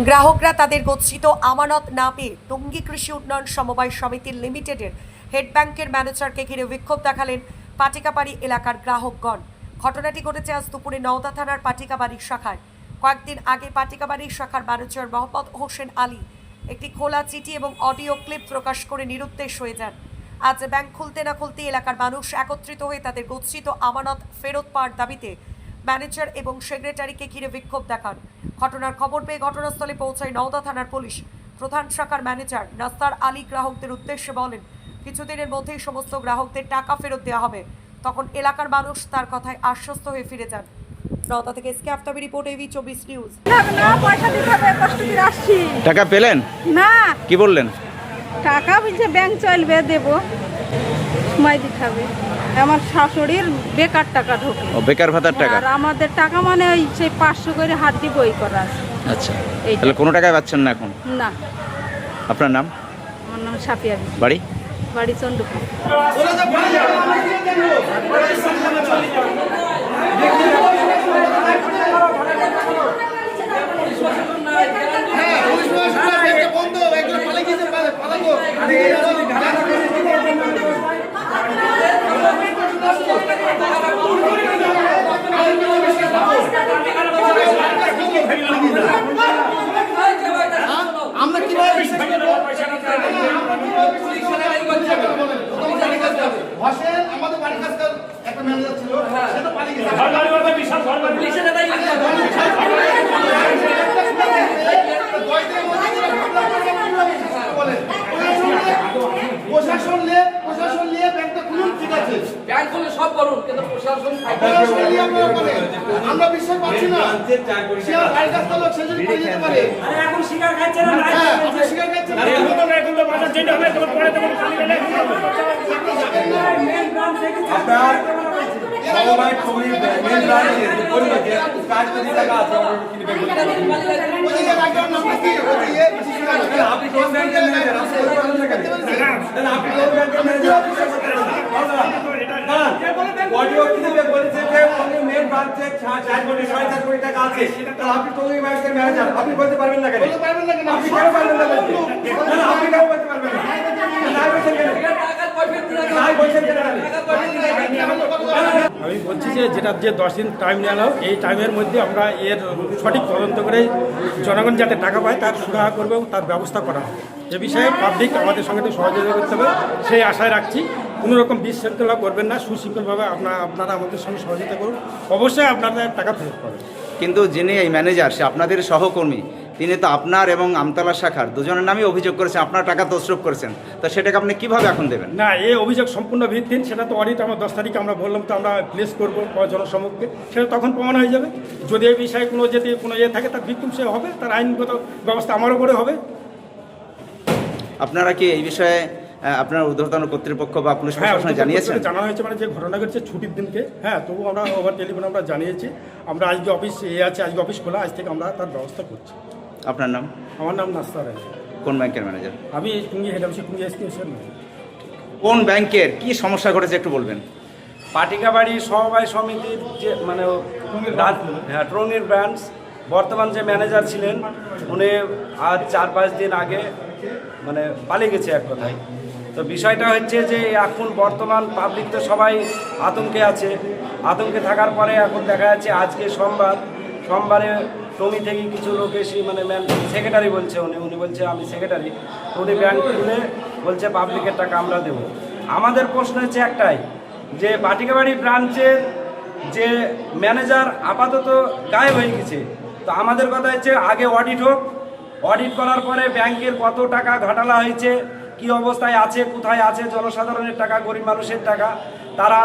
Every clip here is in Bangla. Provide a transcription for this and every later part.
গ্রাহকরা তাদের গচ্ছিত আমানত না পেয়ে টঙ্গী কৃষি উন্নয়ন সমবায় সমিতি লিমিটেডের হেড ব্যাংকের ম্যানেজারকে ঘিরে বিক্ষোভ দেখালেন পাটিকাবাড়ি এলাকার গ্রাহকগণ। ঘটনাটি ঘটেছে আজ দুপুরে নওদা থানার পাটিকাবাড়ি শাখায়। কয়েকদিন আগে পাটিকাবাড়ি শাখার ম্যানেজার মোহাম্মদ হোসেন আলী একটি খোলা চিঠি এবং অডিও ক্লিপ প্রকাশ করে নিরুদ্দেশ হয়ে যান। আজ ব্যাংক খুলতে না খুলতে এলাকার মানুষ একত্রিত হয়ে তাদের গচ্ছিত আমানত ফেরত পাওয়ার দাবিতে ম্যানেজার এবং সেক্রেটারিকে ঘিরে বিক্ষোভ দেখান। ঘটনার খবর পেয়ে ঘটনাস্থলে পৌঁছায় নওদা থানার পুলিশ। প্রধান শাখার ম্যানেজার নাস্তার আলী গ্রাহকদের উদ্দেশ্যে বলেন, কিছুদিনের মধ্যেই সমস্ত গ্রাহকদের টাকা ফেরত দেওয়া হবে। তখন এলাকার মানুষ তার কথায় আশ্বস্ত হয়ে ফিরে যান। নওদা থেকে SK Aftabi report, AV 24 news. না পয়সা দিতে হবে, কষ্ট করে আসছি। টাকা পেলেন না, কি বললেন? টাকা বলছে ব্যাংক চলবে, দেবো, সময় দিতে হবে। আমার শাশুড়ির বেকার টাকা ঢোকে। ও, বেকার ভাতার টাকা। আর আমাদের টাকা মানে ওই সেই 500 করে হাত দিয়ে বই করা আছে। আচ্ছা, তাহলে কোনো টাকা পাচ্ছেন না এখন? না। আপনার নাম? আমার নাম সাফিয়া। বাড়ি? বাড়ি চন্দ্রপুর। আমরা কিভাবে আমাদের বাড়ির কাছে একটা ম্যানেজার ছিল, সে তো পালিয়ে গেছে। প্রশাসন নিয়ে ব্যাংকটা খুলুন, ঠিক আছে, ব্যাংক খুলে সব করুন, কিন্তু প্রশাসন নিয়ে আপনারা বলেন। আমরা বিশ্বাস পাচ্ছি না সে আর বাড়ির কাছে লোক সে যদি পালিয়ে যেতে পারে। এখন শিকার খাচ্ছে না, হ্যাঁ, আপনি স্বীকার করছেন না। আপনার সমবায় সমিতির মেন ব্রাঞ্চে পরিবেশে কাজ করে টাকা আছে ওদিকে রাখবেন না, আপনি কোন ব্যাংকের ম্যানেজার? আপনি কোন ব্যাংকের ম্যানেজার? অডিও ক্লিপে বলেছে যে মেন ব্রাঞ্চে 4 কোটি 6.5 কোটি টাকা আছে, তাহলে আপনি কোন ব্যাংকের ম্যানেজার? আপনি বলতে পারবেন না কেন? বলতে পারবেন না কেন? আপনি কেন পারবেন না? আপনি কেন বলতে পারবেন না? আমি বলছি যে যে 10 দিন টাইম নেওয়া হলো, এই টাইমের মধ্যে আমরা এর সঠিক তদন্ত করে জনগণ যাতে টাকা পায় তার সুরাহা করবে, তার ব্যবস্থা করা হবে। এ বিষয়ে পাবলিক আমাদের সঙ্গে একটু সহযোগিতা করতে হবে, সেই আশায় রাখছি। কোনো রকম বিশৃঙ্খলা করবেন না, সুশৃঙ্খলভাবে আপনারা আমাদের সঙ্গে সহযোগিতা করুন, অবশ্যই আপনাদের টাকা ফেরত পাবেন। কিন্তু যিনি এই ম্যানেজার, সে আপনাদের সহকর্মী, তিনি তো আপনার এবং আমতলা শাখার দুজনের নামই অভিযোগ করেছেন আপনার টাকা তছরূপ করেছেন, তো সেটাকে আপনি কিভাবে এখন দেবেন? না, এই অভিযোগ সম্পূর্ণ ভিত্তিহীন। সেটা তো অডিট আমার 10 তারিখে আমরা বললাম, তো আমরা প্লেস করবো জনসমক্ষে, সেটা তখন প্রমাণ হয়ে যাবে। যদি এই বিষয়ে কোনো থাকে, তার ভিক্টিম সে হবে, তার আইনগত ব্যবস্থা আমার উপরে হবে। আপনারা কি এই বিষয়ে আপনার ঊর্ধ্বতন কর্তৃপক্ষ বা পুলিশ প্রশাসনে জানিয়েছেন? জানানো হয়েছে, মানে যে ঘটনা ঘটেছে ছুটির দিনকে, হ্যাঁ, তবু আমরা ওভার টেলিফোনে আমরা জানিয়েছি। আমরা আজকে অফিস আছে, আজকে অফিস খোলা, আজ থেকে আমরা তার ব্যবস্থা করছি। আপনার নাম? আমার নাম নাস্তার আলী। কোন ব্যাংকের ম্যানেজার? আমি টুঙ্গি হেড অফিস, টুঙ্গি এসকিউসের ম্যানেজার। কোন ব্যাংকের কি সমস্যা ঘটেছে একটু বলবেন? পাটিকাবাড়ি সমবায় সমিতির যে মানে টঙ্গীর ব্রাঞ্চ বর্তমান যে ম্যানেজার ছিলেন, উনি আজ 4-5 দিন আগে মানে পালিয়ে গেছে এক কথায়। তো বিষয়টা হচ্ছে যে এখন বর্তমান পাবলিক তো সবাই আতঙ্কে আছে। আতঙ্কে থাকার পরে এখন দেখা যাচ্ছে আজকে সোমবারে টঙ্গী থেকে কিছু লোক এসে মানে সেক্রেটারি বলছে, উনি বলছে আমি সেক্রেটারি, উনি ব্যাংক খুলে বলছে পাবলিকের টাকা আমরা দেবো। আমাদের প্রশ্ন হচ্ছে একটাই, যে পাটিকাবাড়ি ব্রাঞ্চের যে ম্যানেজার আপাতত গায়েব হয়ে গেছে। তো আমাদের কথা হচ্ছে আগে অডিট হোক, অডিট করার পরে ব্যাংকের কত টাকা ঘাটালা হয়েছে, কি অবস্থায় আছে, কোথায় আছে, জনসাধারণের টাকা, গরিব মানুষের টাকা, তারা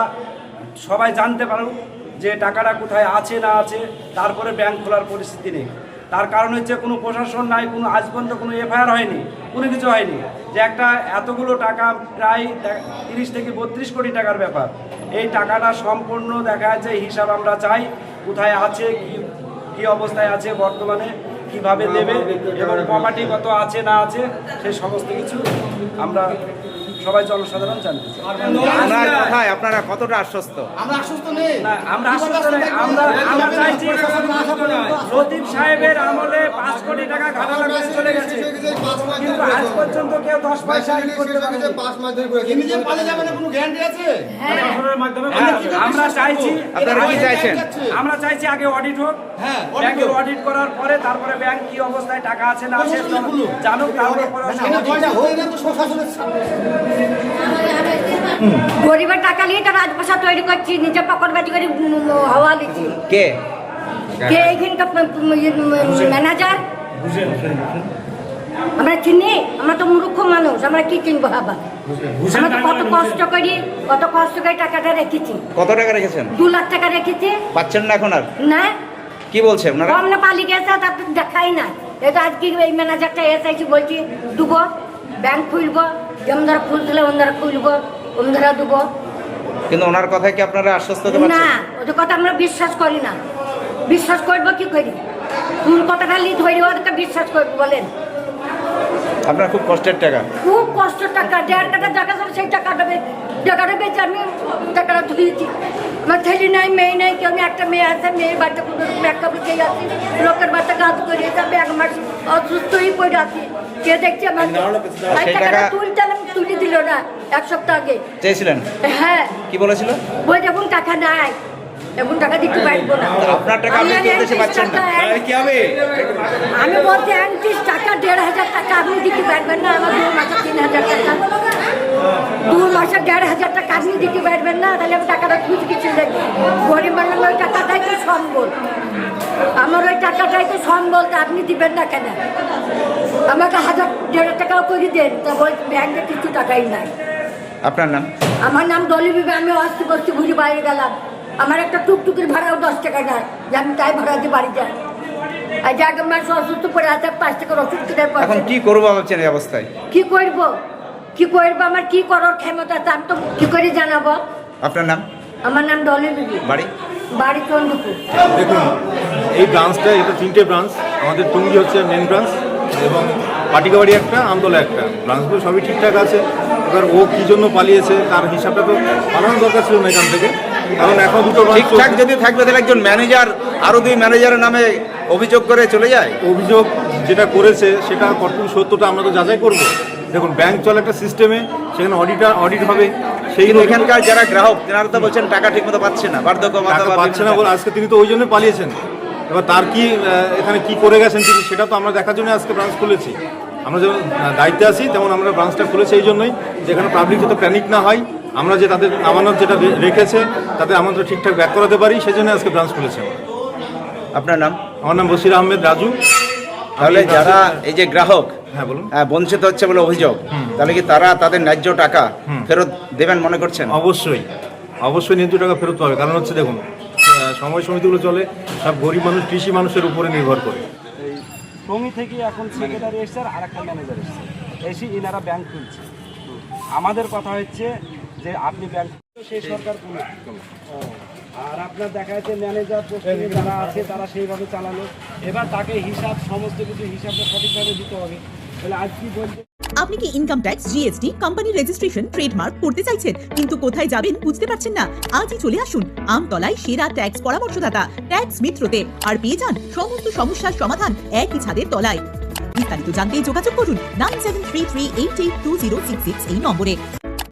সবাই জানতে পারুক যে টাকাটা কোথায় আছে না আছে। তারপরে ব্যাংক খোলার পরিস্থিতি নেই। তার কারণ হচ্ছে কোনো প্রশাসন নাই, কোনো আজ পর্যন্ত কোনো এফআইআর হয়নি, কোনো কিছু হয়নি। যে একটা এতগুলো টাকা প্রায় 30 থেকে 32 কোটি টাকার ব্যাপার, এই টাকাটা সম্পূর্ণ দেখা যাচ্ছে হিসাব আমরা চাই, কোথায় আছে, কি অবস্থায় আছে বর্তমানে, কিভাবে দেবে এবং প্রপার্টি কত আছে না আছে সেই সমস্ত কিছু আমরা সবাই জনসাধারণ জানতে চাই। আপনার কথায় আপনারা কতটা আশ্বস্ত? আমরা আশ্বস্ত নেই। না, আমরা আশ্বস্ত নই। আমরা চাইছি লতিফ সাহেবের আমলে 5 কোটি টাকা ঘাটালা করে চলে গেছে, কিন্তু আজ পর্যন্ত কেউ 10 পয়সা ই করতে পারেনি। ইনি যে পালিয়ে যাবে না কোনো গ্যারান্টি আছে? আমরা চাইছি, আপনারা কি চাইছেন? আমরা চাইছি আগে অডিট হোক, হ্যাঁ, ব্যাংকের অডিট করার পরে তারপরে ব্যাংক কি অবস্থায় টাকা আছে না আছে জানুক, তারপরে এটা পয়সা হয়ে গেছে প্রশাসনের সামনে। গরিবের টাকা নিয়ে তারা রাজপ্রসাদ তৈরি করছি, নিজে পকেট বাজি করে হাওয়া দিচ্ছি। কে কে এইখানকার ম্যানেজার? আমরা চিনি? আমরা তো মূর্খ মানুষ, আমরা কি চিনবো? হাবা আমরা তো কত কষ্ট করে টাকাটা রেখেছি। কত টাকা রেখেছেন? 2 লাখ টাকা রেখেছি। পাচ্ছেন না এখন আর? না, কি বলছে আপনারা? কম না পালিয়ে গেছে, তার তো দেখাই না। এটা আজকে এই ম্যানেজারটা এসেছি, বলছি দেবো, ব্যাংক খুলবো, যেমন ধরা খুলছিল ওন দ্বারা খুলবো, ওন দ্বারা দেবো। কিন্তু ওনার কথায় কি আপনারা আশ্বস্ত হতে না, পারছেন? ওদের কথা আমরা বিশ্বাস করি না। বিশ্বাস করবো কি করি? কোন কথাটা লিড হয়ে ওদেরকে বিশ্বাস করবো বলেন? আপনার খুব কষ্টের টাকা। খুব কষ্ট টাকা, 1.5 কাটা জায়গা ছিল, সেই টাকাটা বেঁচে আমি টাকাটা ধুয়েছি। আমার ছেলে নাই, মেয়ে নাই, কেউ নেই। একটা মেয়ে আছে, মেয়ের বাচ্চা কোনো রকম একটা বুঝে যাচ্ছি, লোকের বাচ্চা কাজ করে যাবে, 1 মাস অসুস্থই পড়ে আছি। কে দেখছি আমার সেই টাকাটা টাকা- তুলে দিল না 1 সপ্তাহ আগে। চেয়েছিলেন? হ্যাঁ, কি বলেছিল? বই এখন টাকা নাই, এখন টাকা দিতে পারবো না। আপনার টাকা আপনি আমি তুলতে পারছেন না। কি হবে? আমি বলছি 31 টাকা, 1,500 টাকা আপনি দিতে পারবেন না। আমার 2 মাসে 3,000 টাকা, 2 মাসে 1,500 টাকা আপনি দিতে পারবেন না। তাহলে আমি টাকাটা খুঁজে কিছু দেখি। গরিব মানুষ ওই টাকাটাই তো সম্বল, আমার ওই টাকাটাই তো সম্বল, তা আপনি দিবেন না কেন? আমাকে 1,000-1,500 টাকাও করে দেন, তা বলছি ব্যাংকে কিছু টাকাই নাই। আপনার নাম? আমার নাম ডলি বিবি। আমি অস্তি বস্তি ঘুরে বাইরে গেলাম, আমার একটা টুকটুকির ভাড়াও 10 টাকা নেয়, যে আমি তাই ভাড়া দিয়ে বাড়ি যাই। আর যে 1 মাস অসুস্থ পড়ে আছে, 5 টাকার ওষুধ কিনে এখন কি করবো ভাবছেন এই অবস্থায়? কি করবো? আমার কি করার ক্ষমতা আছে? আমি তো কি করে জানাবো? আপনার নাম? আমার নাম ডলি বিবি, বাড়ি চন্দ্রপুর। দেখুন, এই ব্রাঞ্চটা, এটা 3টে ব্রাঞ্চ। আমাদের টুঙ্গি হচ্ছে মেন ব্রাঞ্চ এবং পাটিকাবাড়ি একটা, আমতলা একটা। ব্রাঞ্চগুলো সবই ঠিকঠাক আছে। এবার ও কী জন্য পালিয়েছে তার হিসাবটা তো পালানোর দরকার ছিল না এখান থেকে, কারণ এখন 2টো ব্রাঞ্চ ঠিকঠাক যদি থাকবে তাহলে একজন ম্যানেজার আরো 2 ম্যানেজারের নামে অভিযোগ করে চলে যায়। অভিযোগ যেটা করেছে সেটা কতটুকু সত্যটা আমরা তো যাচাই করবো। দেখুন, ব্যাংক চলে একটা সিস্টেমে, সেখানে অডিট হবে। সেই কিন্তু এখানকার যারা গ্রাহক তেনারা তো বলছেন টাকা ঠিক মতো পাচ্ছে না, বার্ধক্য ভাতা টাকা বা পাচ্ছে না বিভিন্ন বলে আজকে তিনি তো ওই জন্য পালিয়েছেন। এবার তার কি এখানে কি করে গেছেন তিনি, সেটা তো আমরা দেখার জন্য আজকে ব্রাঞ্চ খুলেছি। আমরা যেমন দায়িত্বে আছি, তেমন আমরা ব্রাঞ্চটা খুলেছি এই জন্যই, যেখানে পাবলিক যাতে প্যানিক না হয়, আমরা যে তাদের আমানত যেটা রেখেছে তাদের আমানত ঠিকঠাক ব্যাক করাতে পারি, সেই জন্য আজকে ব্রাঞ্চ খুলেছি। আপনার নাম? আমার নাম বশির আহমেদ রাজু। তাহলে যারা এই যে গ্রাহক হ্যাঁ বলুন। বঞ্চিত হচ্ছে বলে অভিযোগ, তাহলে কি তারা তাদের ন্যায্য টাকা ফেরত দেবেন মনে করছেন? অবশ্যই ন্যায্য টাকা ফেরত পাবে। কারণ হচ্ছে দেখুন, সময় সমিতিগুলো চলে সব গরিব মানুষ, কৃষি মানুষের উপরে নির্ভর করে। টঙ্গী থেকে এখন সেক্রেটারি এসছে আর একটা ম্যানেজার এসছে, এসে এনারা ব্যাংক খুলছে। আমাদের কথা হচ্ছে যে আপনি ব্যাংক, সেই সরকার কোনো, আর আপনার দেখা যাচ্ছে ম্যানেজার পোস্টিংয়ে যারা আছে তারা সেইভাবে চালালো। এবার তাকে হিসাব, সমস্ত কিছু হিসাবটা সঠিকভাবে দিতে হবে। তাহলে আজ কি বলছে? আপনি কি income tax, GST, company registration, trademark করতে চাইছেন কিন্তু কোথায় যাবেন বুঝতে পারছেন না? আজই চলে আসুন আমতলায় সেরা ট্যাক্স পরামর্শদাতা ট্যাক্স মিত্রতে, আর পেয়ে যান সমস্ত সমস্যার সমাধান একই ছাদের তলায়। বিস্তারিত জানতে যোগাযোগ করুন 9733882066 এই নম্বরে।